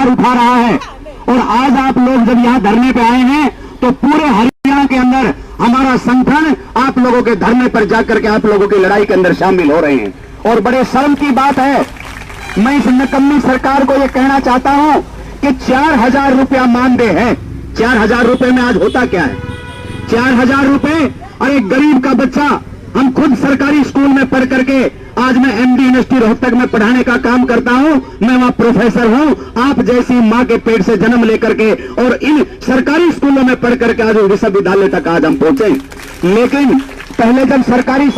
आवाज उठा रहा है। और आज आप लोग जब यहां धरने पे आए हैं तो पूरे हरियाणा के अंदर हमारा संगठन आप लोगों के धरने पर जाकर के आप लोगों की लड़ाई के अंदर शामिल हो रहे हैं। और बड़े शर्म की बात है, मैं इस नकम्मी सरकार को यह कहना चाहता हूं कि 4,000 रुपया मानदेय है। 4,000 रुपए में आज होता क्या है? 4,000 रुपए, अरे गरीब का बच्चा, हम खुद सरकारी स्कूल में पढ़ करके, आज मैं एमडी यूनिवर्सिटी रोहतक में पढ़ाने का काम करता हूं, मैं वहां प्रोफेसर हूं। आप जैसी मां के पेट से जन्म लेकर के और इन सरकारी स्कूलों में पढ़ करके आज विश्वविद्यालय तक आज हम पहुंचे। लेकिन पहले जब सरकारी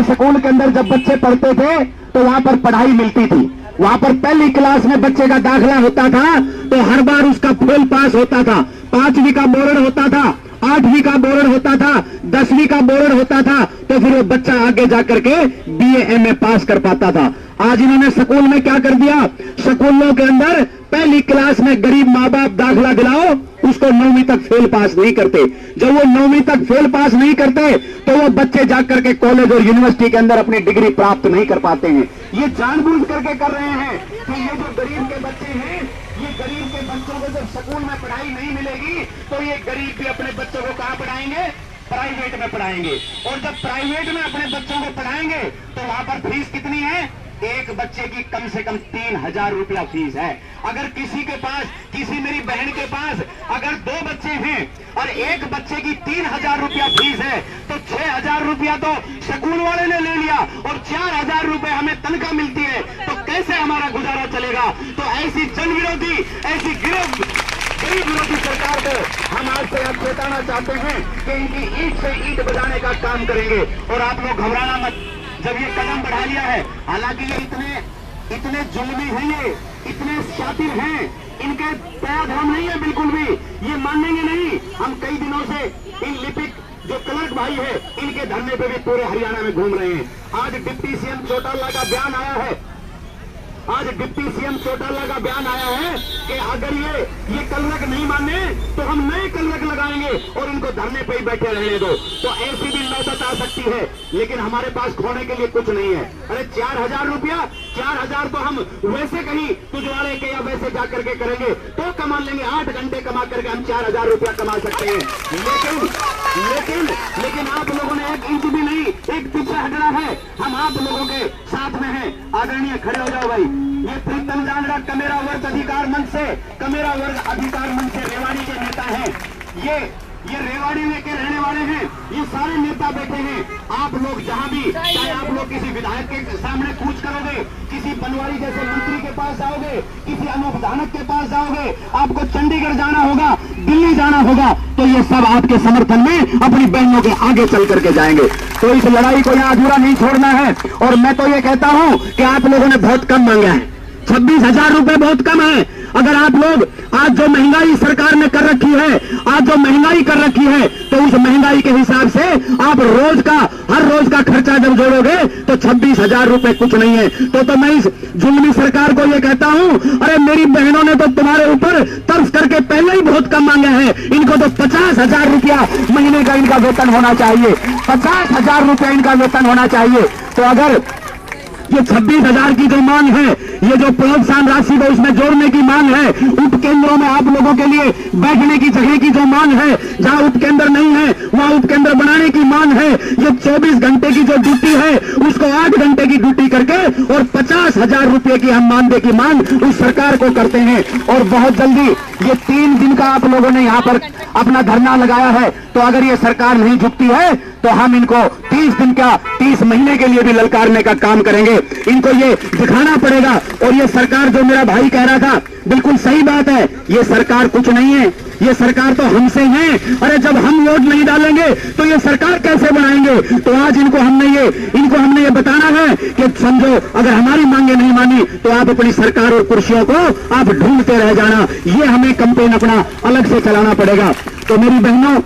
स्कूल के अंदर जब बच्चे पढ़ते थे तो वहां पर पढ़ाई मिलती थी। वहां पर पहली क्लास में बच्चे का दाखिला होता था तो हर बार उसका फेल पास होता था। 5वीं का बोर्ड होता था, 8वीं का बोर्ड होता था, 10वीं का बोर्ड होता था, तो फिर वो बच्चा आगे जाकर के बीए एमए पास कर पाता था। आज इन्होंने स्कूल में क्या कर दिया? स्कूलों के अंदर पहली क्लास में गरीब माँ बाप दाखिला दिलाओ, उसको 9वीं तक फेल पास नहीं करते। जब वो 9वीं तक फेल पास नहीं करते तो वो बच्चे जाकर के कॉलेज और यूनिवर्सिटी के अंदर अपनी डिग्री प्राप्त नहीं कर पाते हैं। ये जानबूझ करके कर रहे हैं कि ये जो गरीब के बच्चे हैं, ये गरीब के बच्चों को जब स्कूल में पढ़ाई नहीं मिलेगी तो ये गरीब भी अपने बच्चों को कहां पढ़ाएंगे? प्राइवेट में पढ़ाएंगे। और जब प्राइवेट में अपने बच्चों को पढ़ाएंगे तो वहां पर फीस कितनी है? एक बच्चे की कम से कम 3,000 रुपया फीस है। अगर किसी के पास, किसी मेरी बहन के पास अगर 2 बच्चे हैं और एक बच्चे की 3,000 रुपया फीस है तो 6,000 रुपया तो स्कूल वाले ने ले लिया और 4,000 रुपए हमें तनख्वाह मिलती है, तो कैसे हमारा गुजारा चलेगा? तो ऐसी जन विरोधी, ऐसी गरीब विरोधी सरकार को हम आज से आप चेताना चाहते हैं कि इनकी ईंट से ईंट बजाने का काम करेंगे। और आप लोग घबराना मत, जब ये कदम बढ़ा लिया है, हालांकि ये इतने जुल्मी हैं, ये इतने शातिर हैं, इनके पैर धर्म नहीं है बिल्कुल भी, ये मानेंगे नहीं। हम कई दिनों से इन लिपिक जो क्लर्क भाई है इनके धरने पे भी पूरे हरियाणा में घूम रहे हैं। आज डिप्टी सीएम चौटाला का बयान आया है, कि अगर ये कलरक नहीं माने तो हम नए कलरक लगाएंगे और इनको धरने पे ही बैठे रहने दो। तो ऐसी भी नौबत आ सकती है, लेकिन हमारे पास खोने के लिए कुछ नहीं है। अरे 4,000 रुपया, 4,000 तो हम वैसे कहीं तुझवाड़े के या वैसे जाकर के करेंगे तो कमा लेंगे। 8 घंटे कमा करके हम 4,000 रुपया कमा सकते हैं। लेकिन आप लोगों ने 1 इंच भी नहीं, एक पीछे हटना है। हम आप लोगों के साथ में हैं। आदरणीय खड़े हो जाओ भाई। ये प्रीतम जांगड़ा कमेरा वर्ग अधिकार मंच से रेवाड़ी के नेता हैं। ये रेवाड़ी में के रहने वाले हैं, ये सारे नेता बैठे हैं। आप लोग जहां भी, चाहे आप लोग किसी विधायक के सामने पूछ करोगे, किसी बनवारी जैसे मंत्री के पास जाओगे, किसी अनूप धानक के पास जाओगे, आपको चंडीगढ़ जाना होगा, दिल्ली जाना होगा, तो ये सब आपके समर्थन में अपनी बहनों के आगे चल करके जाएंगे। तो इस लड़ाई को यहाँ अधूरा नहीं छोड़ना है। और मैं तो ये कहता हूं कि आप लोगों ने बहुत कम मांगा है, 26,000 रुपए बहुत कम है। अगर आप लोग आज जो महंगाई सरकार ने कर रखी है, तो उस महंगाई के हिसाब से आप हर रोज का खर्चा जब जोड़ोगे तो 26,000 रुपए कुछ नहीं है। तो मैं इस जुल्मी सरकार को ये कहता हूं, अरे मेरी बहनों ने तो तुम्हारे ऊपर तरस करके पहले ही बहुत कम मांगा है। इनको तो 50,000 रुपया महीने का इनका वेतन होना चाहिए, 50,000 रुपया इनका वेतन होना चाहिए। तो अगर ये 26,000 की जो मांग है, ये जो प्रोत्साहन राशि को उसमें जोड़ने की मांग है, उपकेंद्रों में आप लोगों के लिए बैठने की जगह की जो मांग है, जहां उपकेंद्र नहीं है वहां उपकेंद्र बनाने की मांग है, ये 24 घंटे की जो ड्यूटी है उसको 8 घंटे की ड्यूटी करके और 50,000 रुपए की हम मानदेय की मांग उस सरकार को करते हैं। और बहुत जल्दी ये 3 दिन का आप लोगों ने यहां पर अपना धरना लगाया है, तो अगर ये सरकार नहीं झुकती है तो हम इनको 30 दिन का 30 महीने के लिए भी ललकारने का काम करेंगे। इनको ये दिखाना पड़ेगा। और ये सरकार जो मेरा भाई कह रहा था, बिल्कुल सही बात है, ये सरकार कुछ नहीं है, ये सरकार तो हमसे है। अरे जब हम वोट नहीं डालेंगे तो ये सरकार कैसे बनाएंगे? तो आज इनको हमने ये बताना है कि समझो, अगर हमारी मांगे नहीं मानी तो आप अपनी सरकार और कुर्सियों को आप ढूंढते रह जाना। ये हमें कैंपेन अपना अलग से चलाना पड़ेगा। तो मेरी बहनों,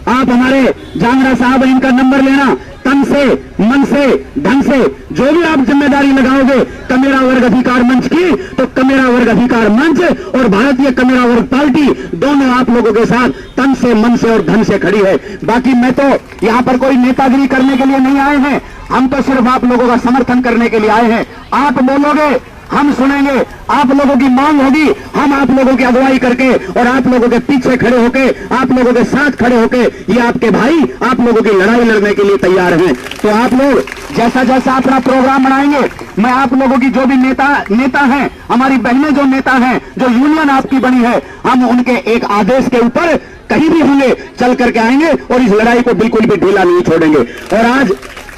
आप हमारे जांगड़ा साहब इनका नंबर लेना, तन से, मन से, धन से जो भी आप जिम्मेदारी लगाओगे कमेरा वर्ग अधिकार मंच की, तो कमेरा वर्ग अधिकार मंच और भारतीय कमेरा वर्ग पार्टी दोनों आप लोगों के साथ तन से, मन से और धन से खड़ी है। बाकी मैं तो यहाँ पर कोई नेतागिरी करने के लिए नहीं आए हैं, हम तो सिर्फ आप लोगों का समर्थन करने के लिए आए हैं। आप बोलोगे हम सुनेंगे, आप लोगों की मांग होगी, हम आप लोगों की अगुवाई करके और आप लोगों के पीछे खड़े होके, आप लोगों के साथ खड़े होके, ये आपके भाई आप लोगों की लड़ाई लड़ने के लिए तैयार हैं। तो आप लोग जैसा जैसा अपना प्रोग्राम बनाएंगे, मैं आप लोगों की जो भी नेता हैं, हमारी बहनें जो नेता हैं, जो यूनियन आपकी बनी है, हम उनके एक आदेश के ऊपर कहीं भी होंगे चल करके आएंगे और इस लड़ाई को बिल्कुल भी ढीला नहीं छोड़ेंगे। और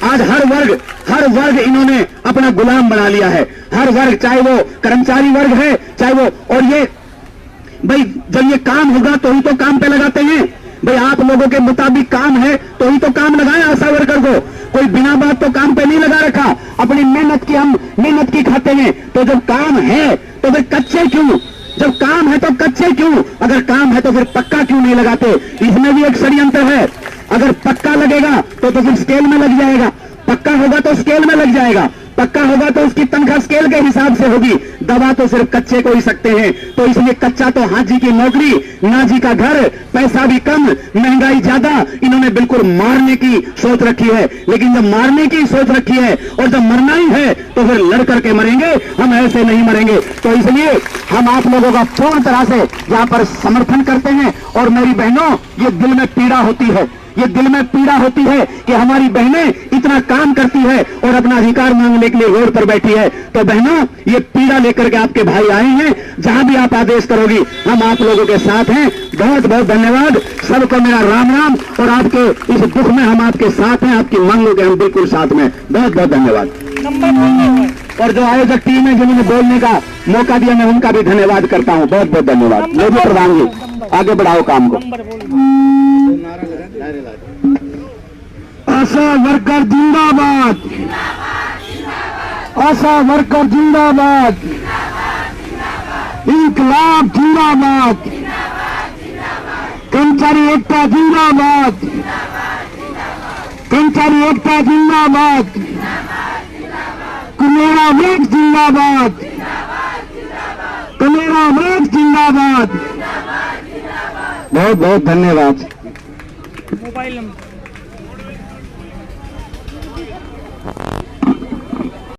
आज हर वर्ग इन्होंने अपना गुलाम बना लिया है। हर वर्ग, चाहे वो कर्मचारी वर्ग है, चाहे वो, और ये भाई जब ये काम होगा तो ही तो काम पे लगाते हैं भाई। आप लोगों के मुताबिक काम है तो ही तो काम लगाए आशा वर्कर को, कोई बिना बात तो काम पे नहीं लगा रखा। अपनी मेहनत की खाते हैं। तो जब काम है तो फिर कच्चे क्यों? जब काम है तो कच्चे क्यों? अगर काम है तो फिर पक्का क्यों नहीं लगाते? इसमें भी एक षड्यंत्र है। अगर पक्का लगेगा तो फिर स्केल में लग जाएगा, पक्का होगा तो स्केल में लग जाएगा, पक्का होगा तो उसकी तनख्वाह स्केल के हिसाब से होगी। दवा तो सिर्फ कच्चे को ही सकते हैं। तो इसलिए कच्चा तो हाजी की नौकरी, नाजी का घर, पैसा भी कम, महंगाई ज्यादा, इन्होंने बिल्कुल मारने की सोच रखी है। लेकिन जब मारने की सोच रखी है और जब मरना ही है तो फिर लड़ करके मरेंगे, हम ऐसे नहीं मरेंगे। तो इसलिए हम आप लोगों का पूर्ण तरह से यहाँ पर समर्थन करते हैं। और मेरी बहनों, ये दिल में पीड़ा होती है, ये दिल में पीड़ा होती है कि हमारी बहनें इतना काम करती है और अपना अधिकार मांगने के लिए रोड पर बैठी है। तो बहनों, ये पीड़ा लेकर के आपके भाई आए हैं। जहां भी आप आदेश करोगी हम आप लोगों के साथ हैं। बहुत बहुत धन्यवाद सबको, मेरा राम राम। और आपके इस दुख में हम आपके साथ हैं, आपकी मांगों के हम बिल्कुल साथ में। बहुत बहुत धन्यवाद। और जो आयोजक टीम है जिन्होंने बोलने का मौका दिया, मैं उनका भी धन्यवाद करता हूं। बहुत बहुत धन्यवाद। मोदी प्रधान जी, आगे बढ़ाओ काम को। आशा वर्कर जिंदाबाद, आशा वर्कर जिंदाबाद, इंकलाब जिंदाबाद, कर्मचारी एकता जिंदाबाद, कर्मचारी एकता जिंदाबाद, कमेरा वेग जिंदाबाद, कमेरा वेग जिंदाबाद। बहुत बहुत धन्यवाद। Mobile number